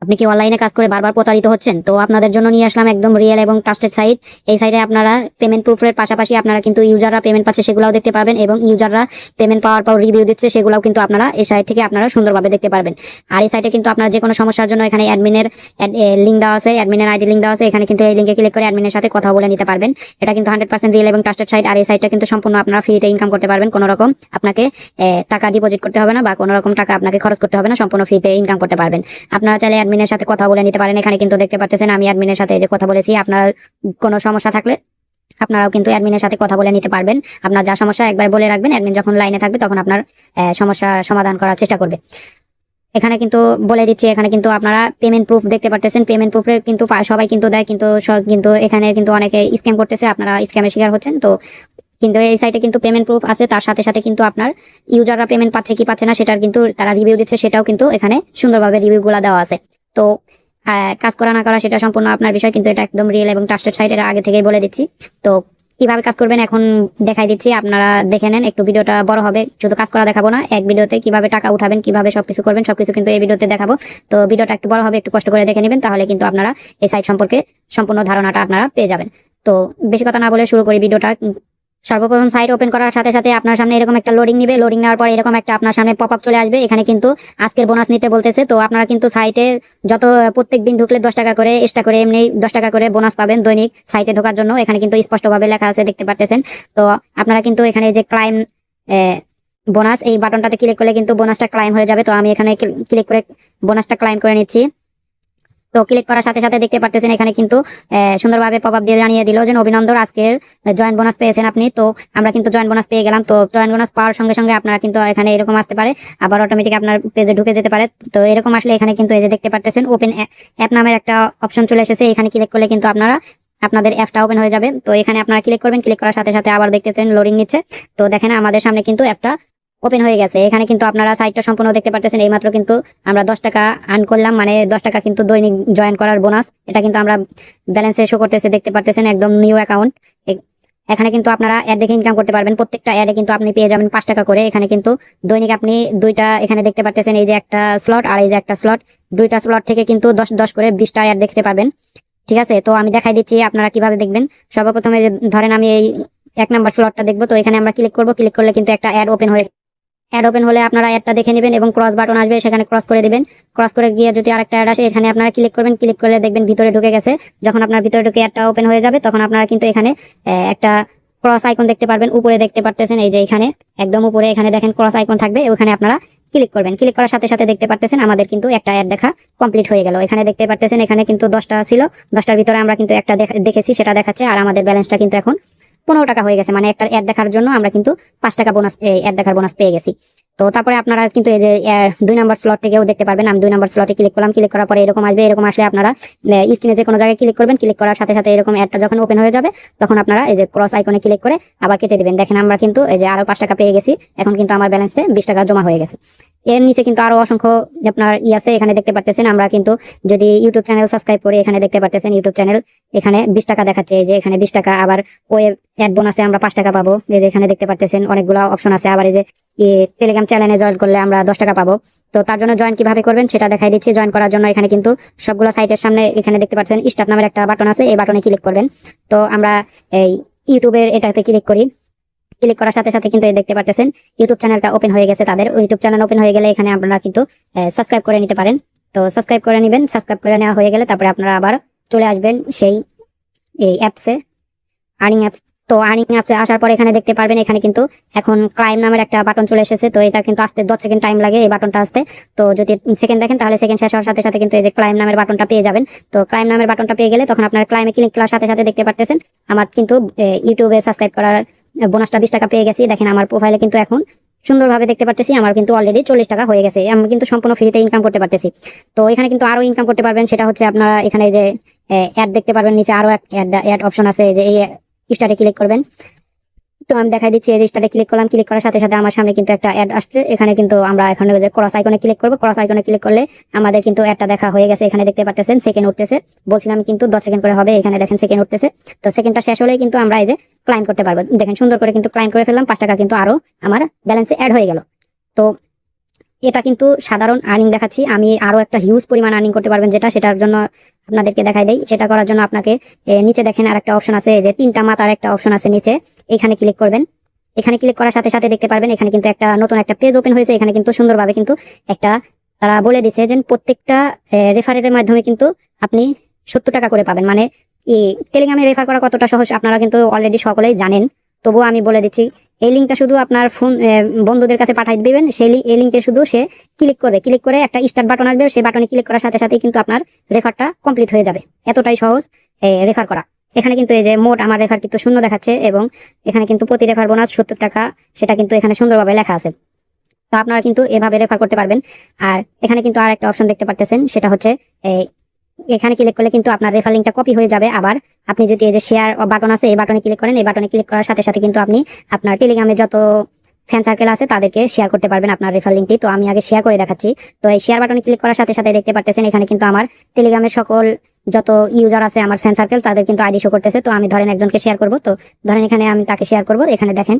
আপনি কি অনলাইনে কাজ করে বারবার প্রতারিত হচ্ছেন? তো আপনাদের জন্য নিয়ে আসলাম একদম রিয়েল এবং ট্রাস্টেড সাইট। এই সাইটে আপনারা পেমেন্ট প্রুফের পাশাপাশি আপনারা কিন্তু ইউজাররা পেমেন্ট পাচ্ছে সেগুলোও দেখতে পাবেন, এবং ইউজাররা পেমেন্ট পাওয়ার পর রিভিউ দিচ্ছে সেগুলোও কিন্তু আপনারা এই সাইট থেকে আপনারা সুন্দরভাবে দেখতে পারবেন। আর এই সাইটে কিন্তু আপনারা যে কোনো সমস্যার জন্য এখানে অ্যাডমিনের লিঙ্ক দেওয়া আছে, অ্যাডমিনের আইডি লিঙ্ক দেওয়া আছে। এখানে কিন্তু এই লিঙ্কে ক্লিক করে অ্যাডমিনের সাথে কথা বলে নিতে পারবেন। এটা কিন্তু 100% রিয়েল এবং ট্রাস্টেড সাইট। আর এই সাইটটা কিন্তু সম্পূর্ণ আপনারা ফ্রিতে ইনকাম করতে পারবেন। কোনো রকম আপনাকে টাকা ডিপোজিট করতে হবে না বা কোনো রকম টাকা আপনাকে খরচ করতে হবে না, সম্পূর্ণ ফ্রিতে ইনকাম করতে পারবেন। আপনারা চাইলে অ্যাডমিনের সাথে কথা বলে নিতে পারেন। এখানে কিন্তু দেখতে পাচ্ছেন আমি অ্যাডমিনের সাথে যে কথা বলেছি। আপনার কোনো সমস্যা থাকলে আপনারাও কিন্তু অ্যাডমিনের সাথে কথা বলে নিতে পারবেন। আপনার যা সমস্যা একবার বলে রাখবেন, অ্যাডমিন যখন লাইনে থাকবে তখন আপনার সমস্যা সমাধান করার চেষ্টা করবে। এখানে কিন্তু বলে দিচ্ছি, এখানে কিন্তু আপনারা পেমেন্ট প্রুফ দেখতে পারতেছেন। পেমেন্ট প্রুফে কিন্তু সবাই কিন্তু দেয়, কিন্তু এখানে কিন্তু অনেকে স্ক্যাম করতেছে, আপনারা স্ক্যামের শিকার হচ্ছেন। তো কিন্তু এই সাইটে কিন্তু পেমেন্ট প্রুফ আছে, তার সাথে সাথে কিন্তু আপনার ইউজাররা পেমেন্ট পাচ্ছে কি পাচ্ছে না সেটার কিন্তু তারা রিভিউ দিচ্ছে, সেটাও কিন্তু এখানে সুন্দরভাবে রিভিউগুলো দেওয়া আছে। তো কাজ করা না করা সেটা সম্পূর্ণ আপনার বিষয়, কিন্তু এটা একদম রিয়েল এবং ট্রাস্টেড সাইট, এটা আগে থেকেই বলে দিচ্ছি। তো কিভাবে কাজ করবেন এখন দেখাই দিচ্ছি, আপনারা দেখে নেন। একটু ভিডিওটা বড় হবে, শুধু কাজ করা দেখাবো না, এক ভিডিওতে কিভাবে টাকা উঠাবেন, কিভাবে সবকিছু করবেন সবকিছু কিন্তু এই ভিডিওতে দেখাবো। তো ভিডিওটা একটু বড় হবে, একটু কষ্ট করে দেখে নেবেন, তাহলে কিন্তু আপনারা এই সাইট সম্পর্কে সম্পূর্ণ ধারণাটা আপনারা পেয়ে যাবেন। তো বেশি কথা না বলে শুরু করি ভিডিওটা। সর্বপ্রথম সাইট ওপেন করার সাথে সাথে আপনার সামনে এরকম একটা লোডিং নিবে। লোডিং নেওয়ার পর এরকম একটা আপনার সামনে পপ আপ চলে আসবে। এখানে কিন্তু আজকের বোনাস নিতে বলতেছে। তো আপনারা কিন্তু সাইটে যত প্রত্যেক দিন ঢুকলে 10 টাকা করে এক্সট্রা করে, এমনি 10 টাকা করে বোনাস পাবেন দৈনিক সাইটে ঢোকার জন্য। এখানে কিন্তু স্পষ্টভাবে লেখা আছে, দেখতে পারতেছেন। তো আপনারা কিন্তু এখানে যে ক্লাইম বোনাস, এই বাটনটাতে ক্লিক করলে কিন্তু বোনাসটা ক্লাইম হয়ে যাবে। তো আমি এখানে ক্লিক করে বোনাসটা ক্লাইম করে নিচ্ছি। তো ক্লিক করার সাথে সাথে দেখতে পারতেছেন এখানে কিন্তু সুন্দরভাবে পপ আপ দিয়ে জানিয়ে দিল যে অভিনন্দন, আজকের জয়েন্ট বোনাস পেয়েছেন আপনি। তো আমরা কিন্তু জয়েন্ট বোনাস পেয়ে গেলাম। তো জয়েন্ট বোনাস পাওয়ার সঙ্গে সঙ্গে আপনারা কিন্তু এখানে এরকম আসতে পারে, আবার অটোমেটিক আপনার পেজে ঢুকে যেতে পারে। তো এরকম আসলে এখানে কিন্তু এই যে দেখতে পারতেছেন ওপেন অ্যাপ নামের একটা অপশন চলে এসেছে। এখানে ক্লিক করলে কিন্তু আপনাদের অ্যাপটা ওপেন হয়ে যাবে। তো এখানে আপনারা ক্লিক করবেন, ক্লিক করার সাথে সাথে আবার দেখতেছেন লোডিং নিচ্ছে। তো দেখেন আমাদের সামনে কিন্তু অ্যাপটা ওপেন হয়ে গেছে। এখানে কিন্তু আপনারা সাইটটা সম্পূর্ণ দেখতে পারতেছেন। এইমাত্র কিন্তু আমরা 10 টাকা আর্ন করলাম, মানে 10 টাকা কিন্তু দৈনিক জয়েন করার বোনাস। এটা কিন্তু আমরা ব্যালেন্সে শো করতেছে, দেখতে পারতেছেন একদম নিউ অ্যাকাউন্ট। এখানে কিন্তু আপনারা অ্যাড দেখে ইনকাম করতে পারবেন। প্রত্যেকটা অ্যাডে কিন্তু আপনি পেয়ে যাবেন 5 টাকা করে। এখানে কিন্তু দৈনিক আপনি দুইটা, এখানে দেখতে পারতেছেন এই যে একটা স্লট আর এই যে একটা স্লট, দুইটা স্লট থেকে কিন্তু 10 করে 20টা অ্যাড দেখতে পারবেন। ঠিক আছে, তো আমি দেখাই দিচ্ছি আপনারা কিভাবে দেখবেন। সর্বপ্রথমে ধরেন আমি এই 1 নাম্বার স্লটটা দেখবো। তো এখানে আমরা ক্লিক করবো, ক্লিক করলে কিন্তু একটা অ্যাড ওপেন হলে আপনারা অ্যাডটা দেখে নেবেন এবং ক্রস বাটন আসবে, সেখানে ক্রস করে দিবেন। ক্রস করে গিয়ে যদি আরেকটা অ্যাড আসে এখানে আপনারা ক্লিক করবেন, ক্লিক করলে দেখবেন ভিতরে ঢুকে গেছে। যখন আপনার ভিতরে ঢুকে অ্যাডটা ওপেন হয়ে যাবে তখন আপনারা কিন্তু এখানে একটা ক্রস আইকন দেখতে পারবেন। উপরে দেখতে পারতেছেন এই যে এখানে একদম উপরে এখানে দেখেন ক্রস আইকন থাকবে, ওখানে আপনারা ক্লিক করবেন। ক্লিক করার সাথে সাথে দেখতে পারতেছেন আমাদের কিন্তু একটা অ্যাড দেখা কমপ্লিট হয়ে গেল। এখানে দেখতে পারতেছেন এখানে কিন্তু 10টা ছিল, 10টার ভিতরে আমরা কিন্তু একটা দেখেছি, সেটা দেখাচ্ছে। আর আমাদের ব্যালেন্সটা কিন্তু এখন 15 টাকা হয়ে গেছে, মানে একটা অ্যাড দেখার জন্য আমরা কিন্তু 5 টাকা বোনাস, অ্যাড দেখার বোনাস পেয়ে গেছি। তো তারপরে আপনারা কিন্তু এই যে 2 নম্বর স্লট থেকেও দেখতে পারবেন। আমি 2 নম্বর স্লটে ক্লিক করলাম, ক্লিক করার পরে এরকম আসবে। এরকম আসলে আপনারা স্ক্রিনে যে কোনো জায়গায় ক্লিক করবেন, ক্লিক করার সাথে সাথে এরকম অ্যাডটা যখন ওপেন হয়ে যাবে তখন আপনারা এই যে ক্রস আইকনে ক্লিক করে আবার কেটে দিবেন। দেখেন আমরা কিন্তু এই যে আরো 5 টাকা পেয়ে গেছি। এখন কিন্তু আমার ব্যালেন্সে 20 টাকা জমা হয়ে গেছে। এর নিচে কিন্তু আরো অসংখ্য আপনার আছে, এখানে দেখতে পারতেছেন। আমরা কিন্তু যদি ইউটিউব চ্যানেল সাবস্ক্রাইব করি, এখানে দেখতে পারতেছেন ইউটিউব চ্যানেল, এখানে 20 টাকা দেখাচ্ছে। এই যে এখানে 20 টাকা, আবার ওয়েব অ্যাড বোনাসে আমরা 5 টাকা পাবো। এই যে এখানে দেখতে পারতেছেন অনেকগুলো অপশন আছে। আবার এই যে টেলিগ্রাম চ্যানেলে জয়েন করলে আমরা 10 টাকা পাবো। তো তার জন্য জয়েন কিভাবে করবেন সেটা দেখাই দিচ্ছি। জয়েন করার জন্য এখানে কিন্তু সবগুলো সাইটের সামনে এখানে দেখতে পাচ্ছেন স্টার্ট নামের একটা বাটন আছে, এই বাটনে ক্লিক করবেন। তো আমরা এই ইউটিউবের এটাতে ক্লিক করি। ক্লিক করার সাথে সাথে কিন্তু দেখতে পারতেছেন ইউটিউব চ্যানেলটা ওপেন হয়ে গেছে। তাদের ইউটিউব চ্যানেল ওপেন হয়ে গেলে এখানে আপনারা কিন্তু সাবস্ক্রাইব করে নিতে পারেন। তো সাবস্ক্রাইব করে নেবেন। সাবস্ক্রাইব করে নেওয়া হয়ে গেলে তারপরে আপনারা আবার চলে আসবেন সেই এই অ্যাপসে, আর্নিং অ্যাপস। তো আর্নিং অ্যাপসে আসার পর এখানে দেখতে পারবেন এখানে কিন্তু এখন ক্লাইম নামের একটা বাটন চলে এসেছে। তো এটা কিন্তু আসতে 10 সেকেন্ড টাইম লাগে এই বাটনটা আসতে। তো যদি সেকেন্ড দেখেন তাহলে সেকেন্ড শেষ হওয়ার সাথে সাথে কিন্তু এই যে ক্লাইম নামের বাটনটা পেয়ে যাবেন। তো ক্লাইম নামের বাটনটা পেয়ে গেলে তখন আপনার ক্লাইমে ক্লিক করার সাথে সাথে দেখতে পারতেছেন আমার কিন্তু ইউটিউবে সাবস্ক্রাইব করার বোনাসটা 20 টাকা পেয়ে গেছি। দেখেন আমার প্রোফাইলে কিন্তু এখন সুন্দরভাবে দেখতে পারতেছি আমার কিন্তু অলরেডি 40 টাকা হয়ে গেছে। আমি কিন্তু সম্পূর্ণ ফ্রিতে ইনকাম করতে পারতেছি। তো এখানে কিন্তু আরো ইনকাম করতে পারবেন, সেটা হচ্ছে আপনারা এখানে যে অ্যাড দেখতে পারবেন, নিচে আরো অ্যাড অপশন আছে, যে এই স্টার্টে ক্লিক করবেন। তো আমি দেখাই দিচ্ছি, এই যে স্টার্টে ক্লিক করলাম, ক্লিক করার সাথে সাথে আমার সামনে কিন্তু একটা অ্যাড আসছে। এখানে কিন্তু আমরা এখানে যে ক্রস আইকনে ক্লিক করব, ক্রস আইকনে ক্লিক করলে আমাদের কিন্তু অ্যাডটা দেখা হয়ে গেছে। এখানে দেখতে পাচ্ছেন সেকেন্ড উঠতেছে, বলছিলাম কিন্তু 10 সেকেন্ড করে হবে, এখানে দেখেন সেকেন্ড উঠতেছে। তো সেকেন্ডটা শেষ হলেই কিন্তু আমরা এই যে ক্লাইম করতে পারবো। দেখেন সুন্দর করে কিন্তু ক্লাইম করে ফেললাম, 5 টাকা কিন্তু আরো আমার ব্যালেন্সে অ্যাড হয়ে গেল। তো এটা কিন্তু সাধারণ আর্নিং দেখাচ্ছি, আমি আরো একটা হিউজ পরিমাণ আর্নিং করতে পারবেন, সেটার জন্য আপনাদেরকে দেখাই দেই। সেটা করার জন্য আপনাকে নিচে দেখেন আর একটা অপশন আছে, যে 3টা মাথার একটা অপশন আছে নিচে, এখানে ক্লিক করবেন। এখানে ক্লিক করার সাথে সাথে দেখতে পারবেন এখানে কিন্তু একটা নতুন একটা পেজ ওপেন হয়েছে। এখানে কিন্তু সুন্দরভাবে কিন্তু একটা তারা বলে দিছে যে প্রত্যেকটা রেফারেলের মাধ্যমে কিন্তু আপনি 70 টাকা করে পাবেন। মানে এই টেলিগ্রামে রেফার করা কতটা সহজ আপনারা কিন্তু অলরেডি সকলেই জানেন, তবুও আমি বলে দিচ্ছি। এই লিঙ্কটা শুধু আপনার ফোন বন্ধুদের কাছে পাঠিয়ে দিবেন। এই লিঙ্কে শুধু সে ক্লিক করবে, ক্লিক করে একটা স্টার্ট বাটন আসবে, সেই বাটনে ক্লিক করার সাথে সাথেই কিন্তু আপনার রেফারটা কমপ্লিট হয়ে যাবে। এতটাই সহজ রেফার করা। এখানে কিন্তু এই যে মোট আমার রেফার কিন্তু 0 দেখাচ্ছে, এবং এখানে কিন্তু প্রতি রেফার বোনাস 70 টাকা, সেটা কিন্তু এখানে সুন্দরভাবে লেখা আছে। তো আপনারা কিন্তু এভাবে রেফার করতে পারবেন। আর এখানে কিন্তু আর একটা অপশন দেখতে পারতেছেন, সেটা হচ্ছে এখানে ক্লিক করলে কিন্তু আপনার রেফার লিঙ্কটা কপি হয়ে যাবে। আবার আপনি যদি এই যে শেয়ার বাটন আছে, এই বাটনে ক্লিক করেন, এই বাটনে ক্লিক করার সাথে সাথে কিন্তু আপনি আপনার টেলিগ্রামে যত ফ্যান সার্কেল আছে তাদেরকে শেয়ার করতে পারবেন আপনার রেফার লিঙ্কটি। তো আমি আগে শেয়ার করে দেখাচ্ছি। তো এই শেয়ার বাটনে ক্লিক করার সাথে সাথে দেখতে পারতেছেন এখানে কিন্তু আমার টেলিগ্রামের সকল যত ইউজার আছে আমার ফ্যান সার্কেল, তাদের কিন্তু আইডি শো করতেছে। তো আমি ধরেন একজনকে শেয়ার করব, তো ধরেন এখানে আমি তাকে শেয়ার করব। এখানে দেখেন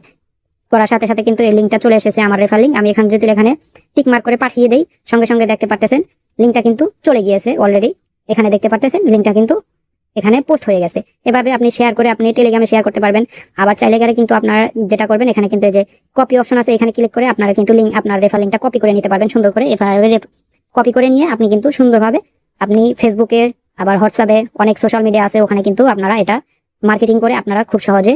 করার সাথে সাথে কিন্তু এই লিঙ্কটা চলে এসেছে, আমার রেফার লিঙ্ক। আমি এখানে যদি এখানে টিক মার্ক করে পাঠিয়ে দেই, সঙ্গে সঙ্গে দেখতে পারতেছেন লিঙ্কটা কিন্তু চলে গিয়েছে অলরেডি। এখানে দেখতে পারতেছেন লিঙ্কটা কিন্তু এখানে পোস্ট হয়ে গেছে। এভাবে আপনি শেয়ার করে আপনি টেলিগ্রামে শেয়ার করতে পারবেন। আবার চাইলে গেলে কিন্তু আপনারা যেটা করবেন, এখানে কিন্তু এই যে কপি অপশন আছে, এখানে ক্লিক করে আপনারা কিন্তু লিঙ্ক আপনার রেফার লিঙ্কটা কপি করে নিতে পারবেন সুন্দর করে। এভাবে কপি করে নিয়ে আপনি কিন্তু সুন্দরভাবে আপনি ফেসবুকে, আবার হোয়াটসঅ্যাপে, অনেক সোশ্যাল মিডিয়া আছে, ওখানে কিন্তু আপনারা এটা মার্কেটিং করে আপনারা খুব সহজে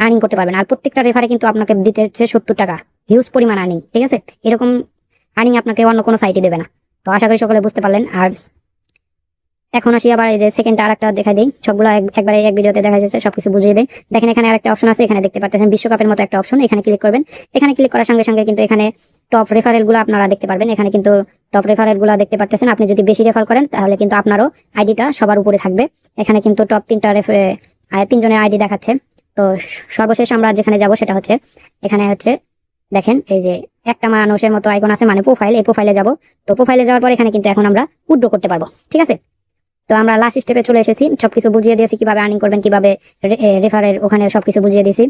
আর্নিং করতে পারবেন। আর প্রত্যেকটা রেফারে কিন্তু আপনাকে দিতে হচ্ছে 70 টাকা, হিউজ পরিমাণ আর্নিং। ঠিক আছে, এরকম আর্নিং আপনাকে অন্য কোনো সাইটে দেবে না। তো আশা করি সকলে বুঝতে পারলেন। আর এখন আসি আবার এই যে সেকেন্ড আর একটা দেখাই দিই, সবগুলো একবারে এক ভিডিওতে দেখা যাচ্ছে, সবকিছু বুঝিয়ে দেয়। দেখেন এখানে আরেকটা অপশন আছে, এখানে দেখতে পাচ্ছেন বিশ্বকাপের মতো একটা অপশন, এখানে ক্লিক করবেন। এখানে ক্লিক করার সঙ্গে সঙ্গে কিন্তু এখানে টপ রেফারেল গুলো আপনারা দেখতে পারবেন। এখানে কিন্তু টপ রেফারেল গুলো দেখতে পাচ্ছেন। আপনি যদি বেশি রেফার করেন তাহলে কিন্তু আপনারও আইডিটা সবার উপরে থাকবে। এখানে কিন্তু টপ 3 জনের আইডি দেখাচ্ছে। তো সর্বশেষ আমরা যেখানে যাব সেটা হচ্ছে এখানে হচ্ছে দেখেন এই যে একটা মানুষের মতো আইকন আছে, মানে প্রোফাইল। এই প্রোফাইলে যাব। তো প্রোফাইলে যাওয়ার পর এখানে কিন্তু এখন আমরা উইথড্র করতে পারবো। ঠিক আছে, তো আমরা লাস্ট স্টেপে চলে এসেছি, সবকিছু বুঝিয়ে দিয়েছি কিভাবে আর্নিং করবেন, কিভাবে রেফারের ওখানে সবকিছু বুঝিয়ে দিয়েছি।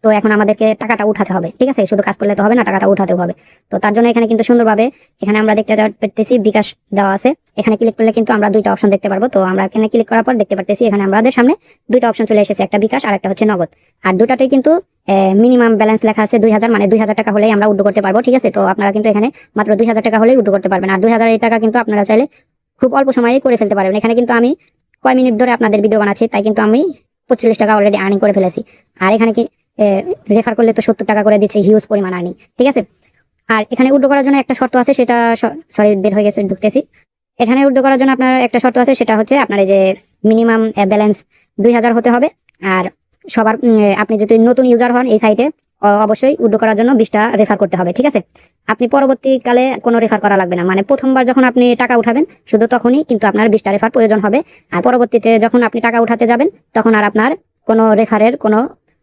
তো এখন আমাদেরকে টাকাটা উঠাতে হবে। ঠিক আছে, শুধু কাজ করলে তো হবে না, টাকাটা উঠাতে হবে। তো তার জন্য এখানে কিন্তু সুন্দরভাবে এখানে আমরা দেখতে পারতেছি বিকাশ দেওয়া আছে। এখানে ক্লিক করলে কিন্তু আমরা 2টা অপশন দেখতে পারবো। তো আমরা এখানে ক্লিক করার পর দেখতে পারতেছি এখানে আমাদের সামনে 2টা অপশন চলে এসেছে, একটা বিকাশ আর একটা হচ্ছে নগদ। আর দুটাতেই কিন্তু মিনিমাম ব্যালেন্স লেখা আছে 2000, মানে 2000 টাকা হলেই আমরা উইথড্র করতে পারবো। ঠিক আছে, তো আপনারা কিন্তু এখানে মাত্র 2000 টাকা হলেই উইথড্র করতে পারবেন। আর 2000 এই টাকা কিন্তু আপনারা চাইলে খুব অল্প সময়েই করে ফেলতে পারবেন। এখানে কিন্তু আমি কয় মিনিট ধরে আপনাদের ভিডিও বানাচ্ছি, তাই কিন্তু আমি 45 টাকা অলরেডি আর্নিং করে ফেলেছি। আর এখানে কি রেফার করলে তো 70 টাকা করে দিচ্ছে, হিউজ পরিমাণ আর্নিং। ঠিক আছে, আর এখানে উইথড্র করার জন্য একটা শর্ত আছে, সেটা সরি বের হয়ে গেছে, ঢুকতেছি। এখানে উইথড্র করার জন্য আপনার একটা শর্ত আছে, সেটা হচ্ছে আপনার এই যে মিনিমাম ব্যালেন্স 2000 হতে হবে। আর সবার আপনি যদি নতুন ইউজার হন এই সাইটে, অবশ্যই উইথড্র করার জন্য 20টা রেফার করতে হবে। ঠিক আছে, আপনি পরবর্তীকালে কোনো রেফার করা লাগবে না, মানে প্রথমবার যখন আপনি টাকা উঠাবেন শুধু তখনই কিন্তু আপনার 20টা রেফার প্রয়োজন হবে। আর পরবর্তীতে যখন আপনি টাকা উঠাতে যাবেন তখন আর আপনার কোনো রেফারের কোনো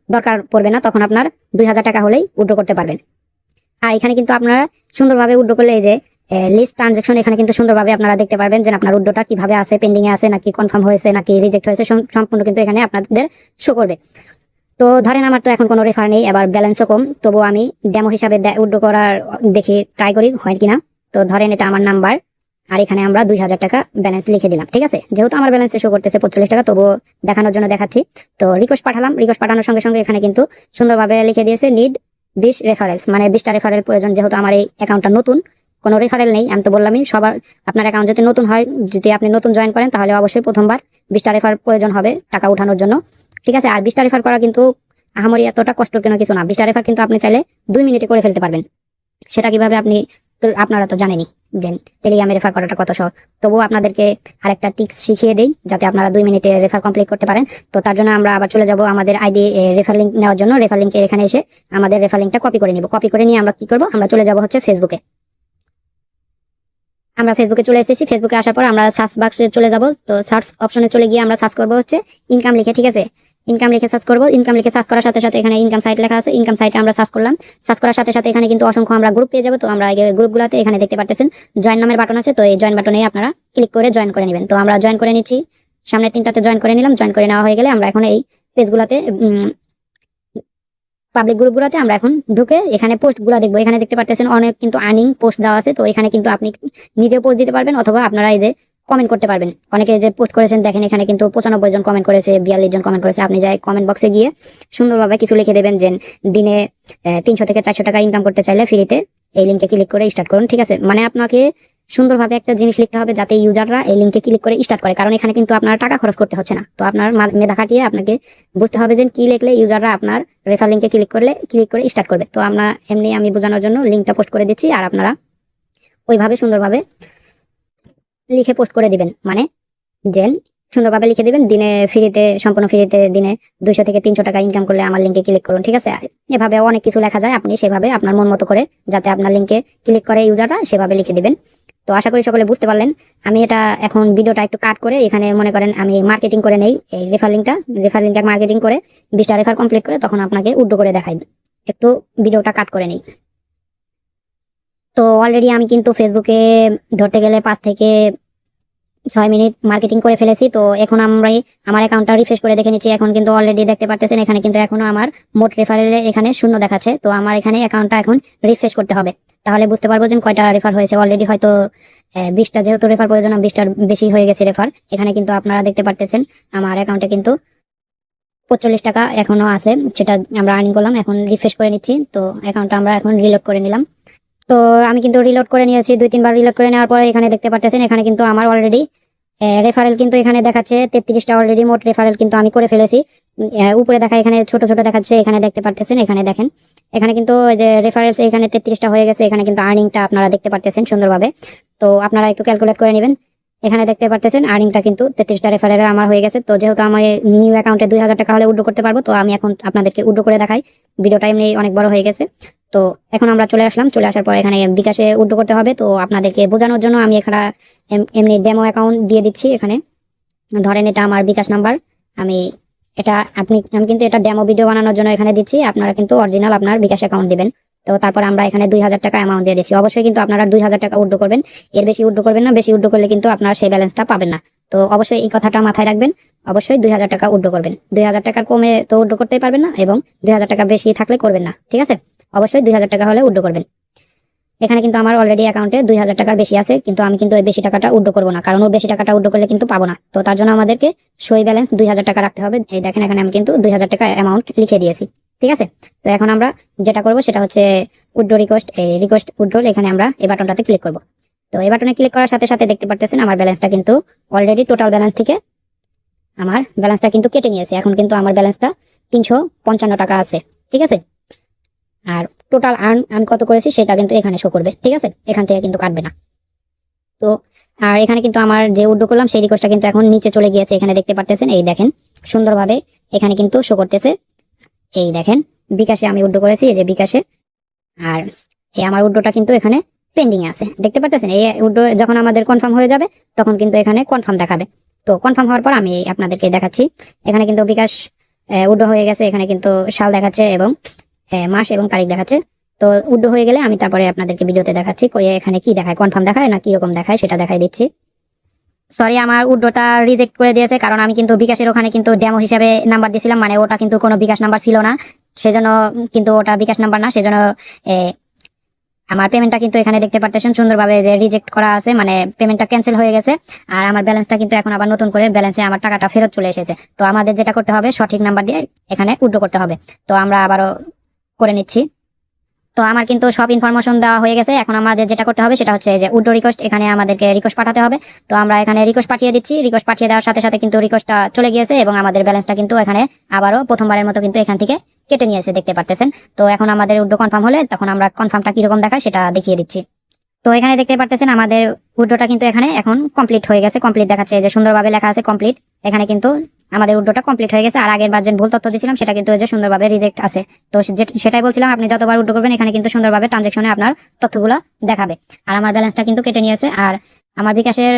দরকার পড়বে না, তখন আপনার 2000 টাকা হলেই উইথড্র করতে পারবেন। আর এখানে কিন্তু আপনারা সুন্দরভাবে উইথড্র করলে এই যে লিস্ট ট্রানজাকশন, এখানে কিন্তু সুন্দরভাবে আপনারা দেখতে পারবেন যে আপনার উইথড্রটা কিভাবে আছে, পেন্ডিং এ আছে নাকি কনফার্ম হয়েছে নাকি রিজেক্ট হয়েছে, সম্পূর্ণ কিন্তু এখানে আপনাদের শো করবে। তো ধরেন আমার তো এখন কোনো রেফার নেই, আবার ব্যালেন্সও কম, তবুও আমি ডেমো হিসাবে উইথড্র করার দেখি ট্রাই করি হয় কিনা। তো ধরেন এটা আমার নাম্বার, আর এখানে আমরা 2000 টাকা ব্যালেন্স লিখে দিলাম। ঠিক আছে, যেহেতু আমার ব্যালেন্স শো করতেছে 45 টাকা, তবুও দেখানোর জন্য দেখাচ্ছি। তো রিকোয়েস্ট পাঠালাম, রিকোয়েস্ট পাঠানোর সঙ্গে সঙ্গে এখানে কিন্তু সুন্দরভাবে লিখে দিয়েছে নিড 20 রেফারেলস, মানে 20টা রেফারেল প্রয়োজন। যেহেতু আমার এই অ্যাকাউন্টটা নতুন, কোনো রেফারেল নেই, আমি তো বললামই সবার আপনার অ্যাকাউন্ট যদি নতুন হয়, যদি আপনি নতুন জয়েন করেন তাহলে অবশ্যই প্রথমবার 20টা রেফার প্রয়োজন হবে টাকা উঠানোর জন্য। ঠিক আছে, আর 20টা রেফার করা কিন্তু আহামরি এতটা কষ্টের কোনো কিছু না। 20টা রেফার কিন্তু আপনি চাইলে 2 মিনিটে করে ফেলতে পারবেন। সেটা কিভাবে আপনি তো আপনারা তো জানেনই যে টেলিগ্রামে রেফার করাটা কত সহজ। তবুও আপনাদেরকে আরেকটা টিক্স শিখিয়ে দিই যাতে আপনারা 2 মিনিটে রেফার কমপ্লিট করতে পারেন। তো তার জন্য আমরা আবার চলে যাব আমাদের আইডি রেফার লিঙ্ক নেওয়ার জন্য। রেফার লিঙ্কের এখানে এসে আমাদের রেফার লিঙ্কটা কপি করে নিব। কপি করে নিয়ে আমরা কি করব, আমরা চলে যাব হচ্ছে ফেসবুকে। আমরা ফেসবুকে চলে এসেছি। ফেসবুকে আসার পর আমরা সার্চ বাক্সে চলে যাব। তো সার্চ অপশনে চলে গিয়ে আমরা সার্চ করব হচ্ছে ইনকাম লিখে। ঠিক আছে, ইনকাম লিখে সার্চ করব। ইনকাম লিখে সার্চ করার সাথে সাথে এখানে ইনকাম সাইট লেখা আছে, ইনকাম সাইটে আমরা সার্চ করলাম। সার্চ করার সাথে সাথে এখানে কিন্তু অসংখ্য আমরা গ্রুপ পেয়ে যাবো। তো আমরা এই গ্রুপগুলোতে এখানে দেখতে পারতেছেন জয়েন নামের বাটন আছে, তো এই জয়েন বাটনে আপনারা ক্লিক করে জয়েন করে নেবেন। তো আমরা জয়েন করে নিচ্ছি, সামনের 3টাতে জয়েন করে নিলাম। জয়েন করে নেওয়া হয়ে গেলে আমরা এখন এই পেজগুলোতে পাবলিক গ্রুপগুলোতে আমরা এখন ঢুকে এখানে পোস্টগুলো দেখবো। এখানে দেখতে পাচ্ছেন অনেক কিন্তু আর্নিং পোস্ট দেওয়া আছে, তো এখানে কিন্তু আপনি নিজেও পোস্ট দিতে পারবেন অথবা আপনারা এই যে কমেন্ট করতে পারবেন। অনেকে যে পোস্ট করেছেন দেখেন এখানে কিন্তু 95 জন কমেন্ট করেছে, 42 জন কমেন্ট করেছে। আপনি যাই কমেন্ট বক্সে গিয়ে সুন্দরভাবে কিছু লিখে দেবেন যে দিনে 300 থেকে 400 টাকা ইনকাম করতে চাইলে ফ্রিতে এই লিঙ্কে ক্লিক করে স্টার্ট করুন। ঠিক আছে, মানে আপনাকে সুন্দরভাবে একটা জিনিস লিখতে হবে যাতে ইউজাররা এই লিঙ্কে ক্লিক করে স্টার্ট করে, কারণ এখানে কিন্তু আপনার টাকা খরচ করতে হচ্ছে না। তো আপনার মেধা খাটিয়ে আপনাকে বুঝতে হবে যে কি লিখলে ইউজাররা আপনার রেফার লিঙ্কে ক্লিক করে স্টার্ট করবে। তো আমি বোঝানোর জন্য লিঙ্কটা পোস্ট করে দিচ্ছি, আর আপনারা ওইভাবে সুন্দরভাবে লিখে পোস্ট করে দিবেন। মানে যেন সুন্দরভাবে লিখে দিবেন দিনে ফ্রিতে, সম্পূর্ণ ফ্রিতে দিনে 200 থেকে 300 টাকা ইনকাম করলে আমার লিঙ্কে ক্লিক করুন। ঠিক আছে, এভাবে অনেক কিছু লেখা যায়, আপনি সেভাবে আপনার মন মতো করে যাতে আপনার লিঙ্কে ক্লিক করে ইউজাররা সেভাবে লিখে দিবেন। তো আশা করি সকলে বুঝতে পারলেন। আমি এটা এখন ভিডিওটা একটু কাট করে এখানে মনে করেন আমি মার্কেটিং করে নেই এই রেফার লিঙ্কটা মার্কেটিং করে 20টা রেফার কমপ্লিট করে তখন আপনাকে উড্ডো করে দেখাই। একটু ভিডিওটা কাট করে নেই। তো অলরেডি আমি কিন্তু ফেসবুকে ধরতে গেলে 5 থেকে 6 মিনিট মার্কেটিং করে ফেলেছি। তো এখন আমার অ্যাকাউন্টটা রিফ্রেশ করে দেখে নিচ্ছি। এখন কিন্তু অলরেডি দেখতে পাচ্ছেন এখানে কিন্তু এখনো আমার মোট রেফারেলে এখানে 0 দেখাচ্ছে। তো আমার এখানে অ্যাকাউন্টটা এখন রিফ্রেশ করতে হবে, তাহলে বুঝতে পারবো যে কয়টা রেফার হয়েছে। অলরেডি হয়তো 20টা, যেহেতু রেফার প্রয়োজন 20টার বেশি হয়ে গেছে রেফার। এখানে কিন্তু আপনারা দেখতে পাচ্ছেন আমার অ্যাকাউন্টে কিন্তু 45 টাকা এখনো আছে, সেটা আমরা আর্নিং করলাম। এখন রিফ্রেশ করে নিচ্ছি। তো অ্যাকাউন্টটা আমরা এখন রিলোড করে নিলাম। তো আমি কিন্তু রিলোড করে নিয়েছি, 2-3 বার রিলোড করে নেওয়ার পরে এখানে দেখতে পাচ্ছেন এখানে কিন্তু আমার অলরেডি রেফারেল কিন্তু এখানে দেখাচ্ছে 33টা। অলরেডি মোট রেফারেল কিন্তু আমি করে ফেলেছি। উপরে দেখা এখানে ছোট ছোট দেখাচ্ছে, এখানে দেখতে পাচ্ছেন। এখানে দেখেন এখানে কিন্তু যে রেফারেলস এখানে 33টা হয়ে গেছে। এখানে কিন্তু আর্নিংটা আপনারা দেখতে পাচ্ছেন সুন্দরভাবে। তো আপনারা একটু ক্যালকুলেট করে নেবেন। এখানে দেখতে পাচ্ছেন আর্নিংটা কিন্তু 33টা রেফারেল আমার হয়ে গেছে। তো যেহেতু আমি নিউ অ্যাকাউন্টে 2000 টাকা হলে উড্রো করতে পারবো, তো আমি এখন আপনাদেরকে উড্রো করে দেখাই। ভিডিওটা এমনি অনেক বড় হয়ে গেছে। তো এখন আমরা চলে আসলাম। চলে আসার পর এখানে বিকাশে উড্রো করতে হবে। তো আপনাদেরকে বোঝানোর জন্য আমি এখানে এমনি ডেমো অ্যাকাউন্ট দিয়ে দিচ্ছি। এখানে ধরেন এটা আমার বিকাশ নাম্বার, আমি কিন্তু এটা ডেমো ভিডিও বানানোর জন্য এখানে দিচ্ছি। আপনারা কিন্তু অরিজিনাল আপনার বিকাশ অ্যাকাউন্ট দিবেন। তো তারপর আমরা এখানে 2000 টাকা অ্যামাউন্ট দিয়ে দিচ্ছি। অবশ্যই কিন্তু আপনারা 2000 টাকা উড্রো করবেন, এর বেশি উড্রো করবেন না। বেশি উড্রো করলে কিন্তু আপনারা সেই ব্যালেন্সটা পাবেন না। তো অবশ্যই এই কথাটা মাথায় রাখবেন। অবশ্যই 2000 টাকা উড্রো করবেন। 2000 টাকার কমে তো উড্রো করতেই পারবেন না, এবং 2000 টাকা বেশি থাকলে করবেন না। ঠিক আছে, অবশ্যই 2000 টাকা হলে উড্রো করবেন। এখানে কিন্তু আমার অলরেডি অ্যাকাউন্টে 2000 টাকার বেশি আছে, কিন্তু আমি কিন্তু ওই বেশি টাকাটা উড্রো করবো না, কারণ ওই বেশি টাকাটা উড্রো করলে কিন্তু পাবো না। তো তার জন্য আমাদেরকে সই ব্যালেন্স 2000 টাকা রাখতে হবে। এই দেখেন এখানে আমি কিন্তু 2000 টাকা অ্যামাউন্ট লিখে দিয়েছি। ঠিক আছে, তো এখন আমরা যেটা করবো সেটা হচ্ছে উড্রো রিকোয়েস্ট, এই রিকোয়েস্ট উড্রোল, এখানে আমরা এই বাটনটাতে ক্লিক করবো। তো এই বাটনে ক্লিক করার সাথে সাথে দেখতে পাচ্ছেন আমার ব্যালেন্সটা কিন্তু অলরেডি টোটাল ব্যালেন্স থেকে আমার ব্যালেন্সটা কিন্তু কেটে নিয়েছে। এখন কিন্তু আমার ব্যালেন্সটা 355 টাকা আছে। ঠিক আছে, আর টোটাল আর্ন আমি কত করেছি সেটা কিন্তু এখানে শো করবে। ঠিক আছে, এখান থেকে কিন্তু কাটবে না। তো আর এখানে কিন্তু আমার যে উড্রো করলাম সেই রিকোয়েস্টটা কিন্তু এখন নিচে চলে গিয়েছে। এখানে দেখতে পাচ্ছেন, এই দেখেন সুন্দরভাবে এখানে কিন্তু শো করতেছে। এই দেখেন বিকাশে আমি উড্রো করেছি, এই যে বিকাশে। আর এই আমার উড্রোটা কিন্তু এখানে পেন্ডিং আছে, দেখতে পাচ্ছেন। এই উড্রো যখন আমাদের কনফার্ম হয়ে যাবে তখন কিন্তু এখানে কনফার্ম দেখাবে। তো কনফার্ম হওয়ার পর আমি আপনাদেরকে দেখাচ্ছি। এখানে কিন্তু বিকাশ উড্রো হয়ে গেছে। এখানে কিন্তু সাল দেখাচ্ছে এবং মাস এবং তারিখ দেখাচ্ছে। তো উড্রো হয়ে গেলে আমি তারপরে আপনাদেরকে ভিডিওতে দেখাচ্ছি এখানে কি দেখায়, কনফার্ম দেখায় না কিরকম দেখায় সেটা দেখাই দিচ্ছি। সরি, আমার উড্রোটা রিজেক্ট করে দিয়েছে, কারণ আমি কিন্তু বিকাশের ওখানে কিন্তু ডেমো হিসাবে নাম্বার দিয়েছিলাম, মানে ওটা কিন্তু কোনো বিকাশ নাম্বার ছিল না, সেজন্য কিন্তু ওটা বিকাশ নাম্বার না, সেজন্য আমার পেমেন্টটা কিন্তু এখানে দেখতে পাচ্ছেন সুন্দরভাবে যে রিজেক্ট করা আছে, মানে পেমেন্টটা ক্যান্সেল হয়ে গেছে। আর আমার ব্যালেন্সটা কিন্তু এখন আবার নতুন করে ব্যালেন্সে আমার টাকাটা ফেরত চলে এসেছে। তো আমাদের যেটা করতে হবে সঠিক নাম্বার দিয়ে এখানে উড্রো করতে হবে। তো আমরা আবারও করে নিচ্ছি। তো আমার কিন্তু সব ইনফরমেশন দেওয়া হয়ে গেছে। এখন আমাদের যেটা করতে হবে সেটা হচ্ছে যে উড্রো রিকোয়েস্ট, এখানে আমাদেরকে রিকোয়েস্ট পাঠাতে হবে। তো আমরা এখানে রিকোয়েস্ট পাঠিয়ে দিচ্ছি। রিকোয়েস্ট পাঠিয়ে দেওয়ার সাথে সাথে কিন্তু রিকোয়েস্টটা চলে গিয়েছে এবং আমাদের ব্যালেন্সটা কিন্তু এখানে আবারও প্রথমবারের মতো কিন্তু এখান থেকে কেটে নিয়েছে, দেখতে পারতেছেন। তো এখন আমাদের উড্রো কনফার্ম হলে তখন আমরা কনফার্মটা কিরকম দেখায় সেটা দেখিয়ে দিচ্ছি। তো এখানে দেখতে পারতেছেন আমাদের উড্রোটা কিন্তু এখানে এখন কমপ্লিট হয়ে গেছে। কমপ্লিট দেখাচ্ছে, যে সুন্দরভাবে লেখা আছে কমপ্লিট। এখানে কিন্তু আমাদের উড্রোটা কমপ্লিট হয়ে গেছে। আর আগের বার যে ভুল তথ্য দিয়েছিলাম সেটা কিন্তু যে সুন্দরভাবে রিজেক্ট আছে। তো সেটাই বলছিলাম, আপনি যতবার উড্রো করবেন এখানে কিন্তু সুন্দরভাবে ট্রানজাকশনে আপনার তথ্যগুলো দেখাবে। আর আমার ব্যালেন্সটা কিন্তু কেটে নিয়েছে। আর আমার বিকাশের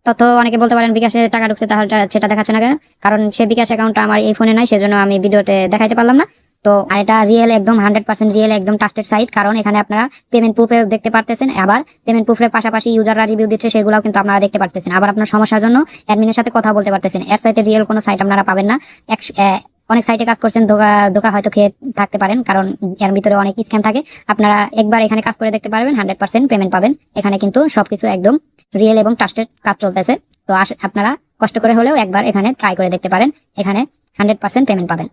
তথ্য অনেকে বলতে পারেন বিকাশে টাকা ঢুকছে, তাহলে সেটা দেখাচ্ছে না কেন? কারণ সে বিকাশ অ্যাকাউন্টটা আমার এই ফোনে নাই, সেজন্য আমি ভিডিওতে দেখাইতে পারলাম না। তো আর এটা রিয়েল, একদম 100% রিয়েল, একদম ট্রাস্টেড সাইট, কারণ এখানে আপনারা পেমেন্ট প্রুফে দেখতে পারতেছেন। আবার পেমেন্ট প্রুফের পাশাপাশি ইউজাররা রিভিউ দিচ্ছে, সেগুলোও কিন্তু আপনারা দেখতে পারতেছেন। আবার আপনার সমস্যার জন্য অ্যাডমিনের সাথে কথা বলতে পারতেছেন। এর সাইটে রিয়েল কোনো সাইট আপনারা পাবেন না। অনেক সাইটে কাজ করছেন, ধোকা ধোকা হয়তো খেয়ে থাকতে পারেন, কারণ এর ভিতরে অনেক স্ক্যাম থাকে। আপনারা একবার এখানে কাজ করে দেখতে পারবেন, 100% পেমেন্ট পাবেন। এখানে কিন্তু সবকিছু একদম রিয়েল এবং ট্রাস্টেড কাজ চলতেছে। তো আপনারা কষ্ট করে হলেও একবার এখানে ট্রাই করে দেখতে পারেন, এখানে 100% পেমেন্ট পাবেন।